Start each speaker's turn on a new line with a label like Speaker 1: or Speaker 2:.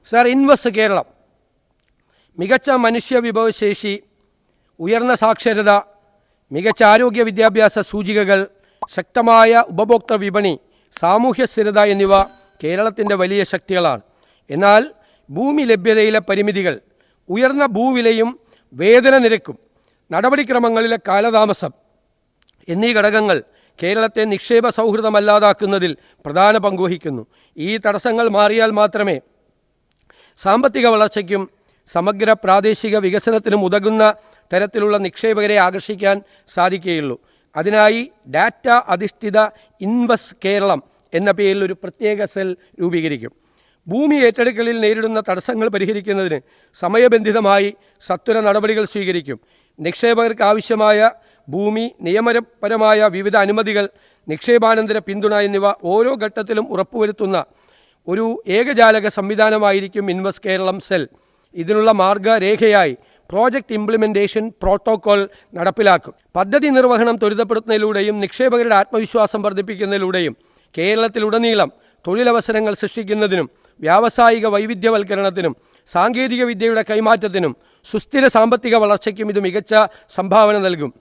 Speaker 1: Sir, invest Keralam മികച്ച മനുഷ്യ വിഭവശേഷി, ഉയർന്ന സാക്ഷരത, മികച്ച ആരോഗ്യ വിദ്യാഭ്യാസ സൂചികകൾ, ശക്തമായ ഉപഭോക്തൃ വിപണി, സാമൂഹ്യ സ്ഥിരത എന്നിവ കേരളത്തിൻ്റെ വലിയ ശക്തികളാണ്. എന്നാൽ ഭൂമി ലഭ്യതയിലെ പരിമിതികൾ, ഉയർന്ന ഭൂവിലയും വേതന നിരക്കും, നടപടിക്രമങ്ങളിലെ കാലതാമസം എന്നീ ഘടകങ്ങൾ കേരളത്തെ നിക്ഷേപ സൗഹൃദമല്ലാതാക്കുന്നതിൽ പ്രധാന പങ്കുവഹിക്കുന്നു. ഈ തടസ്സങ്ങൾ മാറിയാൽ മാത്രമേ സാമ്പത്തിക വളർച്ചയ്ക്കും സമഗ്ര പ്രാദേശിക വികസനത്തിനും ഉതകുന്ന തരത്തിലുള്ള നിക്ഷേപകരെ ആകർഷിക്കാൻ സാധിക്കുകയുള്ളൂ. അതിനായി ഡാറ്റ അധിഷ്ഠിത ഇൻവെസ്റ്റ് കേരളം എന്ന പേരിൽ ഒരു പ്രത്യേക സെൽ രൂപീകരിക്കും. ഭൂമി ഏറ്റെടുക്കലിൽ നേരിടുന്ന തടസ്സങ്ങൾ പരിഹരിക്കുന്നതിന് സമയബന്ധിതമായി സത്വര നടപടികൾ സ്വീകരിക്കും. നിക്ഷേപകർക്ക് ആവശ്യമായ ഭൂമി, നിയമപരമായ വിവിധ അനുമതികൾ, നിക്ഷേപാനന്തര പിന്തുണ എന്നിവ ഓരോ ഘട്ടത്തിലും ഉറപ്പുവരുത്തുന്ന ഒരു ഏകജാലക സംവിധാനമായിരിക്കും ഇൻവെസ്റ്റ് കേരളം സെൽ. ഇതിനുള്ള മാർഗരേഖയായി പ്രോജക്റ്റ് ഇംപ്ലിമെൻറ്റേഷൻ പ്രോട്ടോകോൾ നടപ്പിലാക്കും. പദ്ധതി നിർവഹണം ത്വരിതപ്പെടുത്തുന്നതിലൂടെയും നിക്ഷേപകരുടെ ആത്മവിശ്വാസം വർദ്ധിപ്പിക്കുന്നതിലൂടെയും കേരളത്തിലുടനീളം തൊഴിലവസരങ്ങൾ സൃഷ്ടിക്കുന്നതിനും വ്യാവസായിക വൈവിധ്യവൽക്കരണത്തിനും സാങ്കേതിക വിദ്യയുടെ കൈമാറ്റത്തിനും സുസ്ഥിര സാമ്പത്തിക വളർച്ചയ്ക്കും ഇത് മികച്ച സംഭാവന നൽകും.